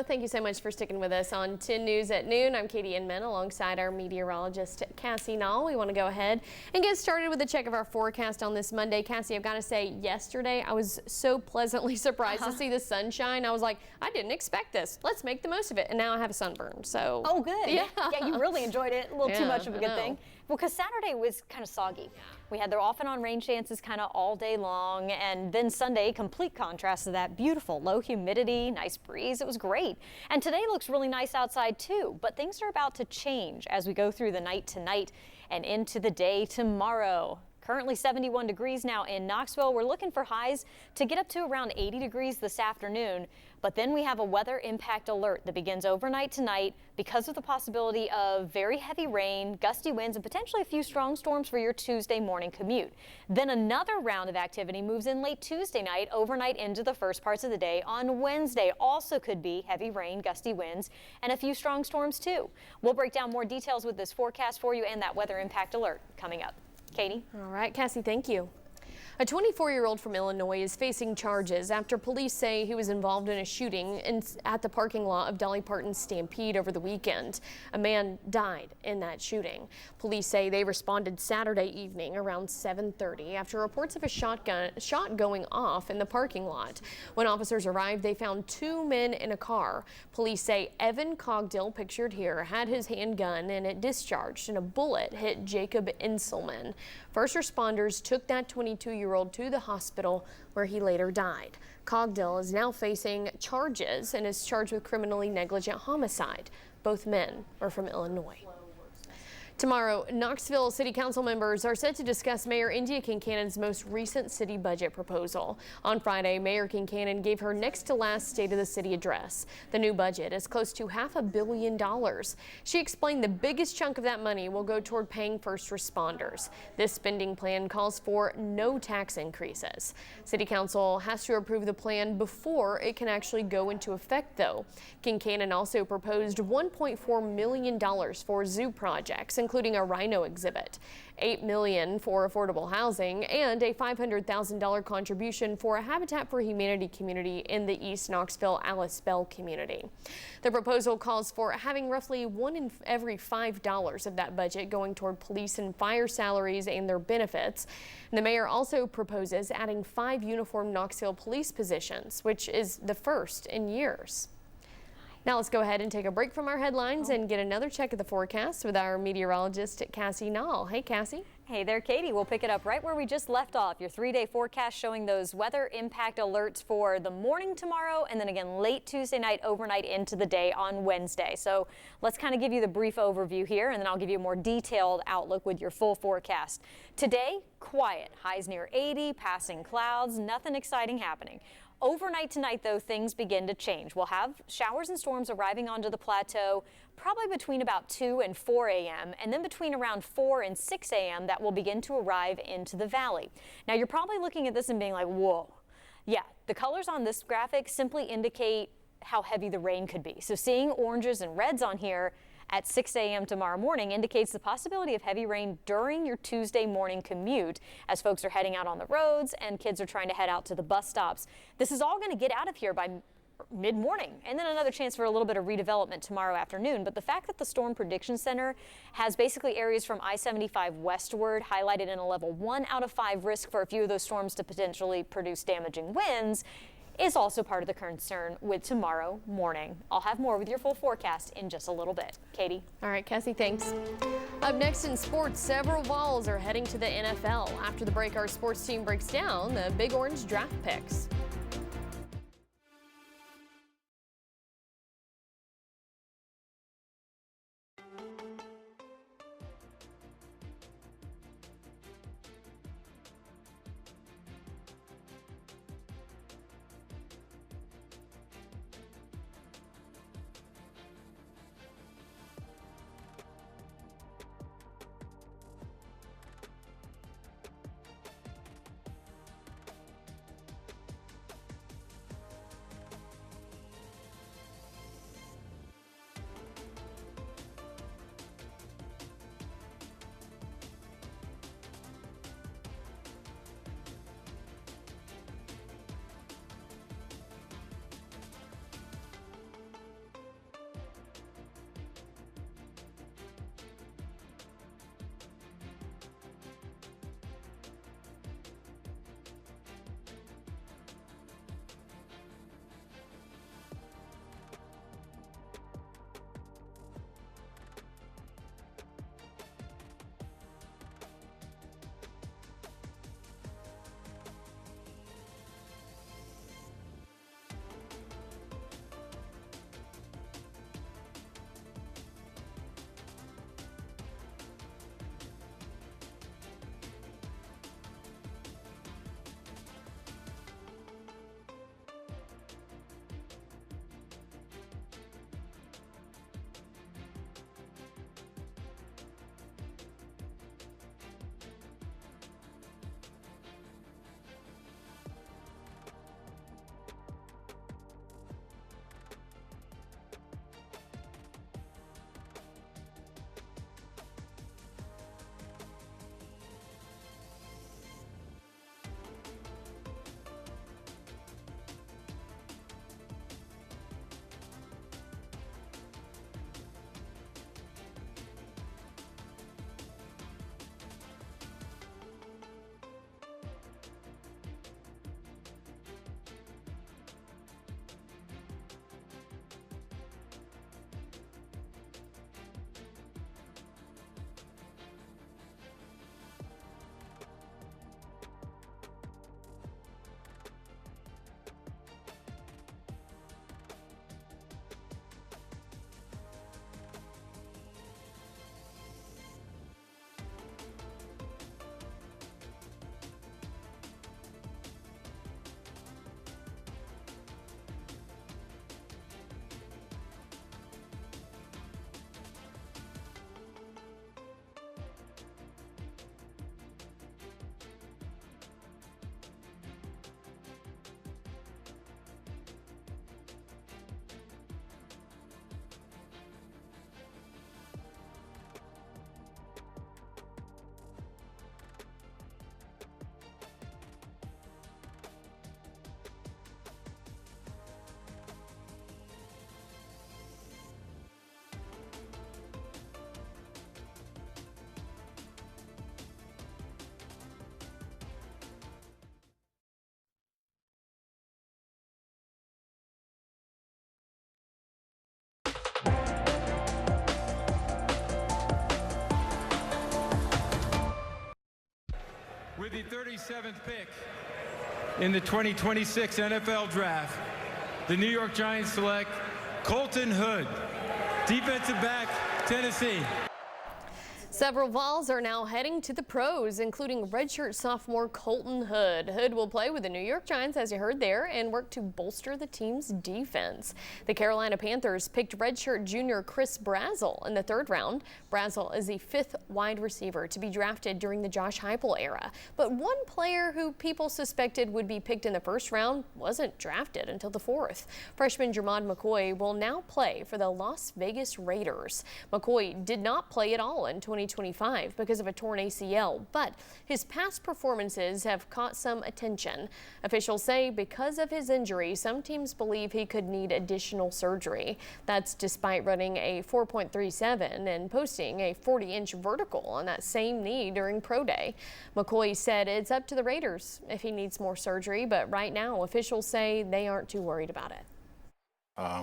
Thank you so much for sticking with us on 10 News at Noon. I'm Katie Inman alongside our meteorologist Cassie Nall. We want to go ahead and get started with a check of our forecast on this Monday. Cassie, I've got to say, yesterday I was so pleasantly surprised to see the sunshine. I was like, I didn't expect this. Let's make the most of it. And now I have a sunburn. So oh, good. Yeah, you really enjoyed it. A little too much of a good thing. Well, because Saturday was kind of soggy. We had the off and on rain chances kind of all day long, and then Sunday, complete contrast to that. Beautiful, low humidity, nice breeze. It was great. And today looks really nice outside too, but things are about to change as we go through the night tonight and into the day tomorrow. Currently 71 degrees now in Knoxville. We're looking for highs to get up to around 80 degrees this afternoon. But then we have a weather impact alert that begins overnight tonight because of the possibility of very heavy rain, gusty winds, and potentially a few strong storms for your Tuesday morning commute. Then another round of activity moves in late Tuesday night, overnight into the first parts of the day. On Wednesday also could be heavy rain, gusty winds, and a few strong storms too. We'll break down more details with this forecast for you and that weather impact alert coming up. Katie? All right, Cassie, thank you. A 24-year-old from Illinois is facing charges after police say he was involved in a shooting at the parking lot of Dolly Parton's Stampede over the weekend. A man died in that shooting. Police say they responded Saturday evening around 7:30 after reports of a shot going off in the parking lot. When officers arrived, they found two men in a car. Police say Evan Cogdill, pictured here, had his handgun and it discharged and a bullet hit Jacob Inselman. First responders took that 22-year-old to the hospital where he later died. Cogdill is now facing charges and is charged with criminally negligent homicide. Both men are from Illinois. Tomorrow, Knoxville City Council members are set to discuss Mayor India Kincannon's most recent city budget proposal. On Friday, Mayor Kincannon gave her next to last State of the City address. The new budget is close to $500 million. She explained the biggest chunk of that money will go toward paying first responders. This spending plan calls for no tax increases. City Council has to approve the plan before it can actually go into effect, though. Kincannon also proposed $1.4 million for zoo projects, including a rhino exhibit, $8 million for affordable housing, and a $500,000 contribution for a Habitat for Humanity community in the East Knoxville Alice Bell community. The proposal calls for having roughly $1 in every $5 of that budget going toward police and fire salaries and their benefits. And the mayor also proposes adding 5 uniformed Knoxville police positions, which is the first in years. Now let's go ahead and take a break from our headlines and get another check of the forecast with our meteorologist, Cassie Nall. Hey, Cassie. Hey there, Katie. We'll pick it up right where we just left off. Your 3-day forecast showing those weather impact alerts for the morning tomorrow and then again late Tuesday night, overnight into the day on Wednesday. So let's kind of give you the brief overview here, and then I'll give you a more detailed outlook with your full forecast. Today, quiet. Highs near 80, passing clouds, nothing exciting happening. Overnight tonight, though, things begin to change. We'll have showers and storms arriving onto the plateau probably between about 2 and 4 a.m. and then between around 4 and 6 a.m. that will begin to arrive into the valley. Now, you're probably looking at this and being like, whoa. Yeah, the colors on this graphic simply indicate how heavy the rain could be. So seeing oranges and reds on here at 6 a.m. tomorrow morning indicates the possibility of heavy rain during your Tuesday morning commute as folks are heading out on the roads and kids are trying to head out to the bus stops. This is all going to get out of here by mid-morning, and then another chance for a little bit of redevelopment tomorrow afternoon. But the fact that the Storm Prediction Center has basically areas from I-75 westward highlighted in a level 1 out of 5 risk for a few of those storms to potentially produce damaging winds is also part of the concern with tomorrow morning. I'll have more with your full forecast in just a little bit. Katie? All right, Cassie, thanks. Up next in sports, several Vols are heading to the NFL. After the break, our sports team breaks down the Big Orange draft picks. With the 37th pick in the 2026 NFL Draft, the New York Giants select Colton Hood, defensive back, Tennessee. Several Vols are now heading to the pros, including redshirt sophomore Colton Hood. Hood will play with the New York Giants, as you heard there, and work to bolster the team's defense. The Carolina Panthers picked redshirt junior Chris Brazzell in the 3rd round. Brazzell is the 5th wide receiver to be drafted during the Josh Heupel era. But one player who people suspected would be picked in the 1st round wasn't drafted until the 4th. Freshman Jermod McCoy will now play for the Las Vegas Raiders. McCoy did not play at all in 2025 because of a torn ACL, but his past performances have caught some attention. Officials say because of his injury, some teams believe he could need additional surgery. That's despite running a 4.37 and posting a 40-inch vertical on that same knee during pro day. McCoy said it's up to the Raiders if he needs more surgery, but right now officials say they aren't too worried about it.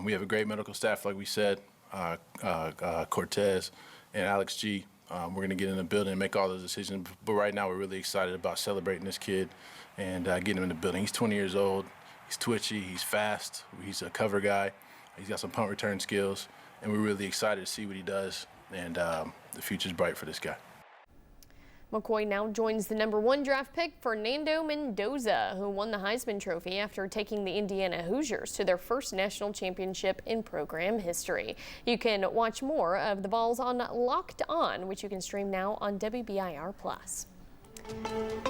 We have a great medical staff, like we said, Cortez and Alex G. We're going to get in the building and make all those decisions. But right now, we're really excited about celebrating this kid and getting him in the building. He's 20 years old. He's twitchy. He's fast. He's a cover guy. He's got some punt return skills. And we're really excited to see what he does. And the future's bright for this guy. McCoy now joins the #1 draft pick Fernando Mendoza, who won the Heisman Trophy after taking the Indiana Hoosiers to their first national championship in program history. You can watch more of the Vols on Locked On, which you can stream now on WBIR+.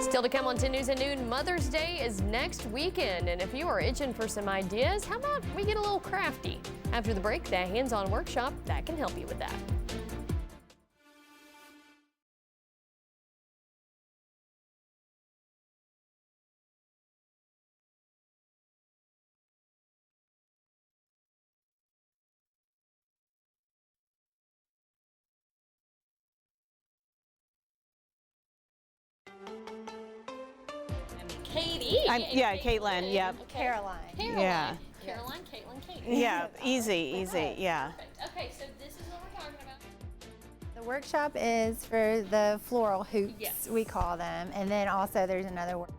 Still to come on 10 News at noon, Mother's Day is next weekend, and if you are itching for some ideas, how about we get a little crafty? After the break, the hands-on workshop that can help you with that. Katie. Yeah, Caitlin. Yep. Okay. Caroline. Yeah. Caroline, Caitlin, Katie. Yeah, easy. Yeah. Perfect. Okay, so this is what we're talking about. The workshop is for the floral hoops, Yes. we call them. And then also there's another workshop.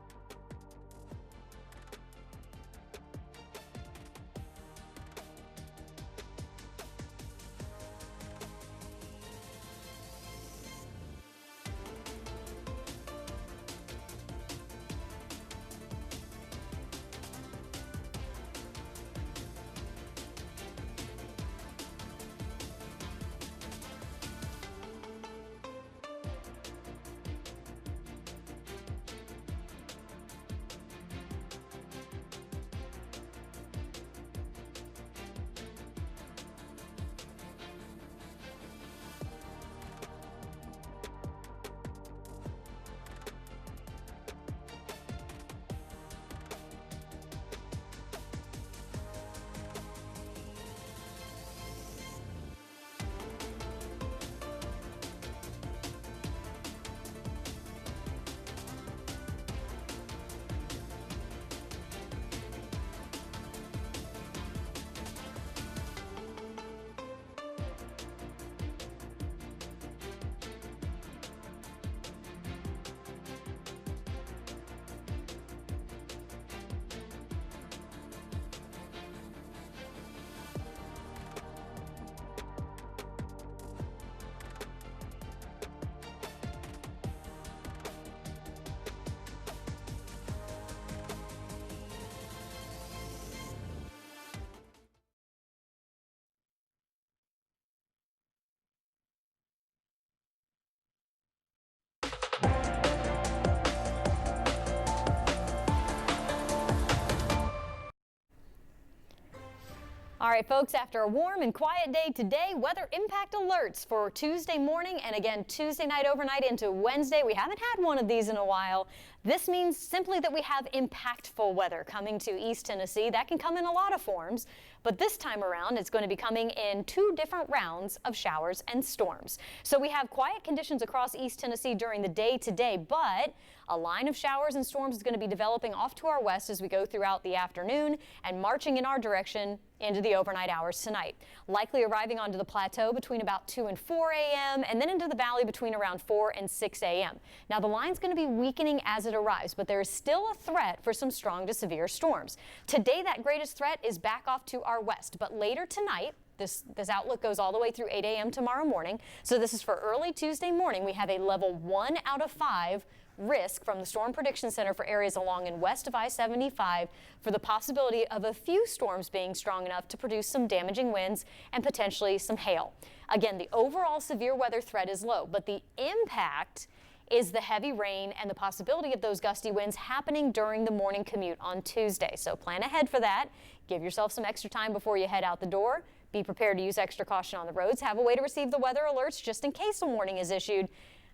All right, folks, after a warm and quiet day today, weather impact alerts for Tuesday morning and again Tuesday night overnight into Wednesday. We haven't had one of these in a while. This means simply that we have impactful weather coming to East Tennessee. That can come in a lot of forms, but this time around it's going to be coming in 2 different rounds of showers and storms. So we have quiet conditions across East Tennessee during the day today, but a line of showers and storms is going to be developing off to our west as we go throughout the afternoon and marching in our direction into the overnight hours tonight. Likely arriving onto the plateau between about 2 and 4 a.m. and then into the valley between around 4 and 6 a.m. Now the line's going to be weakening as it arrives, but there is still a threat for some strong to severe storms. Today that greatest threat is back off to our west, but later tonight, this outlook goes all the way through 8 a.m. tomorrow morning. So this is for early Tuesday morning. We have a level 1 out of 5 risk from the Storm Prediction Center for areas along and west of I-75 for the possibility of a few storms being strong enough to produce some damaging winds and potentially some hail. Again, the overall severe weather threat is low, but the impact is the heavy rain and the possibility of those gusty winds happening during the morning commute on Tuesday. So plan ahead for that. Give yourself some extra time before you head out the door. Be prepared to use extra caution on the roads. Have a way to receive the weather alerts just in case a warning is issued.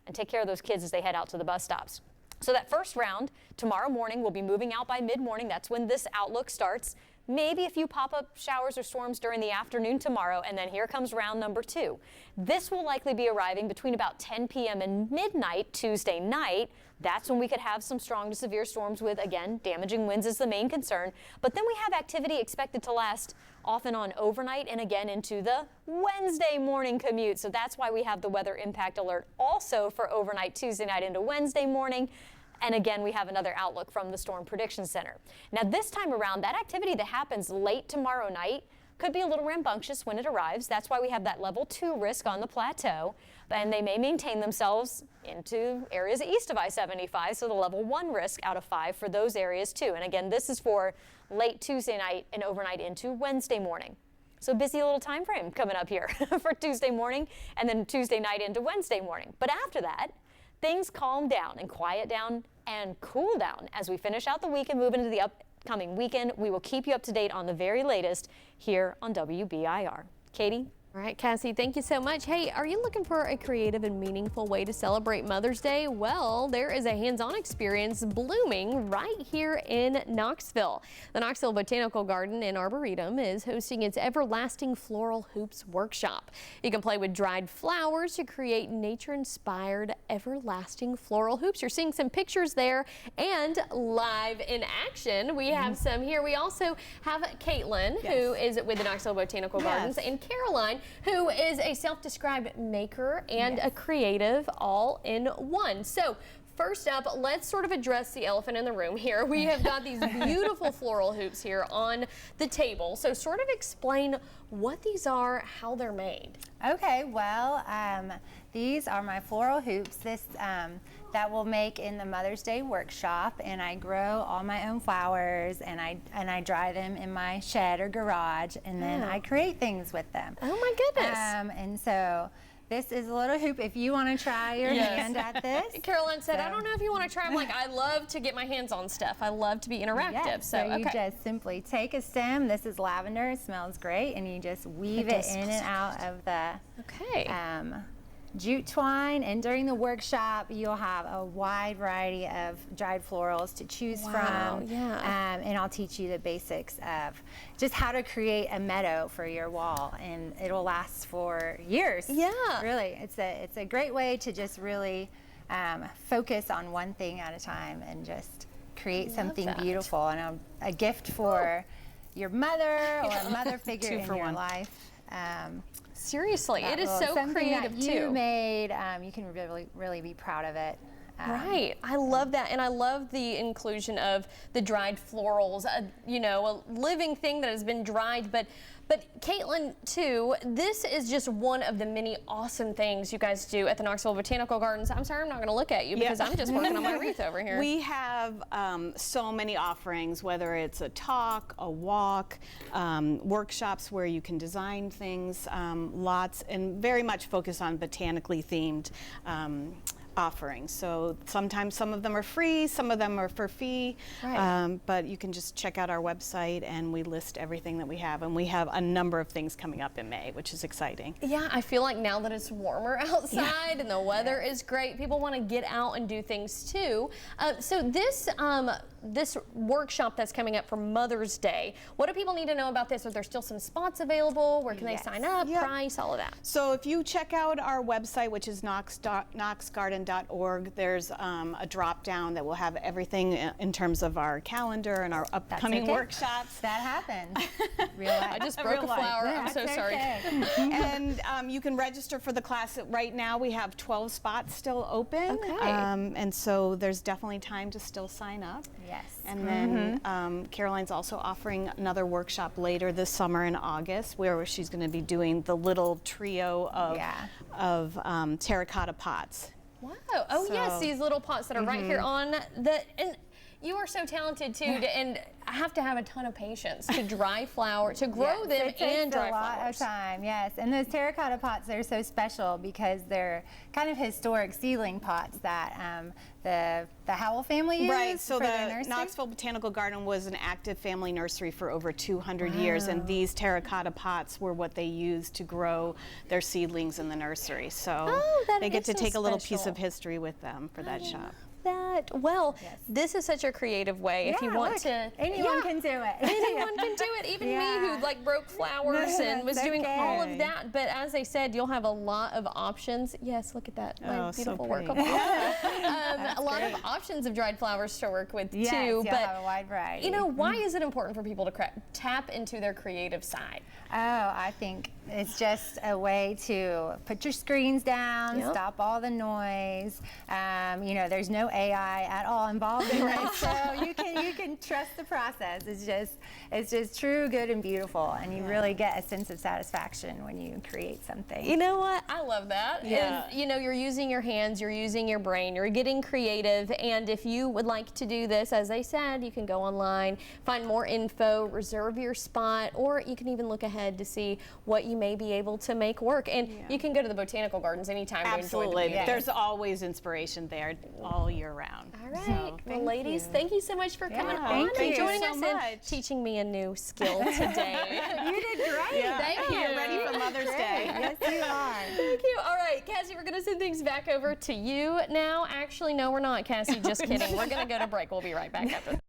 And take care of those kids as they head out to the bus stops. So that first round tomorrow morning will be moving out by mid-morning. That's when this outlook starts. Maybe a few pop-up showers or storms during the afternoon tomorrow, and then here comes round number 2. This will likely be arriving between about 10 p.m. and midnight Tuesday night. That's when we could have some strong to severe storms with, again, damaging winds is the main concern. But then we have activity expected to last off and on overnight and again into the Wednesday morning commute. So that's why we have the weather impact alert also for overnight Tuesday night into Wednesday morning. And again, we have another outlook from the Storm Prediction Center. Now this time around, that activity that happens late tomorrow night could be a little rambunctious when it arrives. That's why we have that level 2 risk on the plateau. And they may maintain themselves into areas east of I-75, so the level 1 risk out of 5 for those areas too. And again, this is for late Tuesday night and overnight into Wednesday morning. So busy little time frame coming up here for Tuesday morning and then Tuesday night into Wednesday morning. But after that, things calm down and quiet down and cool down as we finish out the week and move into the upcoming weekend. We will keep you up to date on the very latest here on WBIR. Katie? All right, Cassie, thank you so much. Hey, are you looking for a creative and meaningful way to celebrate Mother's Day? Well, there is a hands-on experience blooming right here in Knoxville. The Knoxville Botanical Garden and Arboretum is hosting its Everlasting Floral Hoops Workshop. You can play with dried flowers to create nature-inspired everlasting floral hoops. You're seeing some pictures there and live in action. We have some here. We also have Caitlin, who is with the Knoxville Botanical Gardens, and Caroline, who is a self-described maker and a creative all in one. So first up, let's sort of address the elephant in the room here. We have got these beautiful floral hoops here on the table. So sort of explain what these are, how they're made. Okay, well, these are my floral hoops. That we'll make in the Mother's Day workshop, and I grow all my own flowers, and I dry them in my shed or garage, and then I create things with them. Oh my goodness! And so this is a little hoop. If you want to try your hand at this, Caroline said, "I don't know if you want to try." I'm like, I love to get my hands on stuff. I love to be interactive. Yes, so you just simply take a stem. This is lavender. It smells great, and you just weave it in and out of the jute twine. And during the workshop, you'll have a wide variety of dried florals to choose from. And I'll teach you the basics of just how to create a meadow for your wall, and it'll last for years. Really, it's a great way to just really focus on one thing at a time and just create something beautiful and a gift for your mother or a mother figure in your life. Seriously, it is so creative that you made. You can really be proud of it. Right, I love that, and I love the inclusion of the dried florals. You know, a living thing that has been dried, but Caitlin, too, this is just one of the many awesome things you guys do at the Knoxville Botanical Gardens. I'm sorry, I'm not going to look at you because I'm just working on my wreath over here. We have so many offerings, whether it's a talk, a walk, workshops where you can design things, lots, and very much focus on botanically themed offerings. So sometimes some of them are free, some of them are for fee, but you can just check out our website and we list everything that we have, and we have a number of things coming up in May, which is exciting. Yeah, I feel like now that it's warmer outside and the weather is great, people want to get out and do things too. So this workshop that's coming up for Mother's Day, what do people need to know about this? Are there still some spots available? Where can they sign up, price, all of that? So if you check out our website, which is knoxgarden.com, caroline.org, there's a drop down that will have everything in terms of our calendar and our upcoming okay. workshops. That happens. Real life. I just broke a Real life. flower. I'm so That's sorry. okay. And you can register for the class. Right now we have 12 spots still open. Okay. And so there's definitely time to still sign up. Yes. And then Caroline's also offering another workshop later this summer in August where she's going to be doing the little trio of terracotta pots. Wow. Oh, yes, So- these little pots that are right here on the. And you are so talented too, and I have to have a ton of patience to dry flower, to grow Yes, them it takes and dry a lot flowers. of time, yes. And those terracotta pots, they're so special because they're kind of historic seedling pots that the Howell family used Right, so for their the nursery. Knoxville Botanical Garden was an active family nursery for over 200 years, and these terracotta pots were what they used to grow their seedlings in the nursery. So Oh, that they get is to so take a little piece special. of history with them for that shop. That well, this is such a creative way. If you Yeah, want look, to, anyone can do it. anyone can do it. Even me, who Yeah. like broke flowers and was That's doing all of okay. that. But as I said, you'll have a lot of options. Yes, look at that, my Oh, so beautiful work of pretty. art. A lot of options of dried flowers to work with Yes, too. you'll But have a wide variety. you know, why is it important for people to tap into their creative side? Oh, I think it's just a way to put your screens down, Yep. stop all the noise. You know, there's no AI at all involved in it, so you can trust the process. It's just true, good, and beautiful, and you really get a sense of satisfaction when you create something. You know what? I love that. Yeah. You know, you're using your hands, you're using your brain, you're getting creative. And if you would like to do this, as I said, you can go online, find more info, reserve your spot, or you can even look ahead to see what you may be able to make work. And you can go to the botanical gardens anytime to enjoy the Absolutely. beauty. There's always inspiration there all year round. All right. So, Well, ladies, thank you so much for coming Yeah, on thank and you joining so us much. and teaching me a new skill today. You did great. Thank you. Ready for Mother's Day. Yes, you are. Thank you. All right, Cassie, we're going to send things back over to you now. Actually, no, we're not, Cassie. Just kidding. We're going to go to break. We'll be right back after this.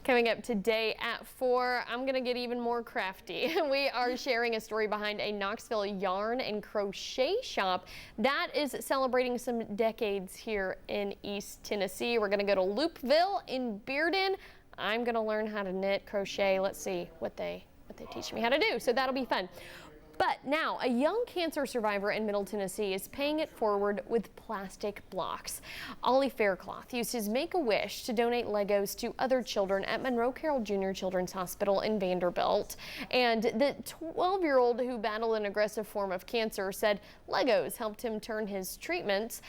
Coming up today at 4, I'm going to get even more crafty. We are sharing a story behind a Knoxville yarn and crochet shop that is celebrating some decades here in East Tennessee. We're going to go to Loopville in Bearden. I'm going to learn how to knit, crochet. Let's see what they teach me how to do. So that'll be fun. But now, a young cancer survivor in Middle Tennessee is paying it forward with plastic blocks. Ollie Faircloth used his Make-A-Wish to donate Legos to other children at Monroe Carroll Jr. Children's Hospital in Vanderbilt. And the 12-year-old who battled an aggressive form of cancer said Legos helped him turn his treatments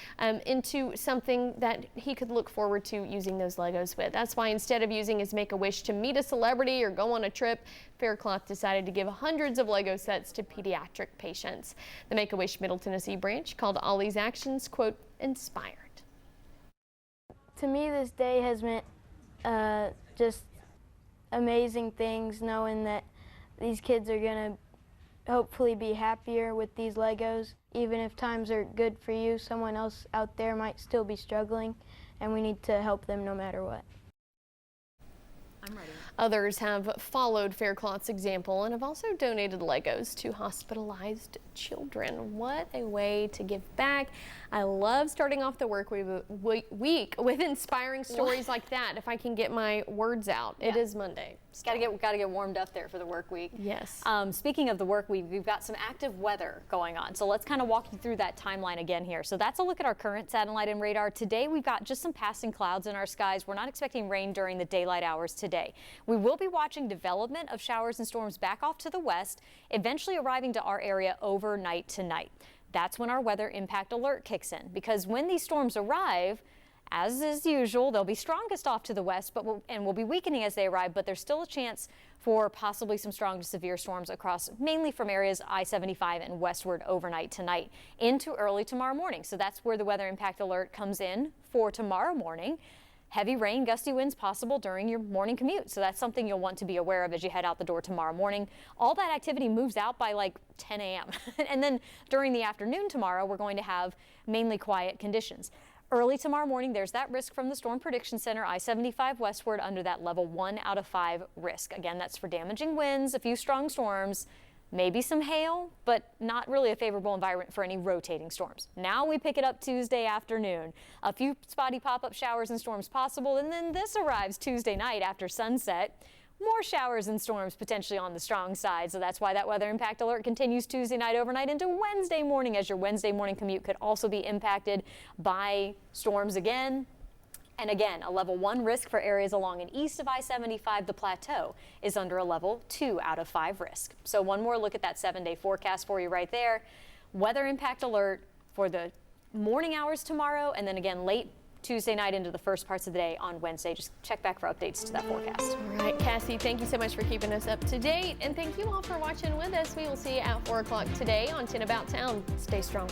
into something that he could look forward to using those Legos with. That's why instead of using his Make-A-Wish to meet a celebrity or go on a trip, Faircloth decided to give hundreds of Lego sets to pediatric patients. The Make-A-Wish Middle Tennessee branch called Ollie's actions, quote, inspired. To me, this day has meant just amazing things, knowing that these kids are going to hopefully be happier with these Legos. Even if times are good for you, someone else out there might still be struggling, and we need to help them no matter what. I'm ready. Others have followed Faircloth's example and have also donated Legos to hospitalized children. What a way to give back. I love starting off the work week with inspiring stories like that. If I can get my words out. Yeah. It is Monday. Got to get warmed up there for the work week. Yes. Speaking of the work week, we've got some active weather going on. So let's kind of walk you through that timeline again here. So that's a look at our current satellite and radar. Today we've got just some passing clouds in our skies. We're not expecting rain during the daylight hours today. We will be watching development of showers and storms back off to the west, eventually arriving to our area overnight tonight. That's when our weather impact alert kicks in, because when these storms arrive, as is usual, they'll be strongest off to the west, and will be weakening as they arrive, but there's still a chance for possibly some strong to severe storms across, mainly from areas I-75 and westward overnight tonight into early tomorrow morning. So that's where the weather impact alert comes in for tomorrow morning. Heavy rain, gusty winds possible during your morning commute. So that's something you'll want to be aware of as you head out the door tomorrow morning. All that activity moves out by like 10 a.m. And then during the afternoon tomorrow, we're going to have mainly quiet conditions. Early tomorrow morning, there's that risk from the Storm Prediction Center, I-75 westward under that level 1 out of 5 risk. Again, that's for damaging winds, a few strong storms, maybe some hail, but not really a favorable environment for any rotating storms. Now we pick it up Tuesday afternoon. A few spotty pop-up showers and storms possible, and then this arrives Tuesday night after sunset. More showers and storms potentially on the strong side, so that's why that weather impact alert continues Tuesday night overnight into Wednesday morning, as your Wednesday morning commute could also be impacted by storms again. And again, a level 1 risk for areas along and east of I-75. The plateau is under a level 2 out of 5 risk. So one more look at that 7-day forecast for you right there. Weather impact alert for the morning hours tomorrow, and then again late Tuesday night into the first parts of the day on Wednesday. Just check back for updates to that forecast. All right, Cassie, thank you so much for keeping us up to date, and thank you all for watching with us. We will see you at 4 o'clock today on 10 About Town. Stay strong.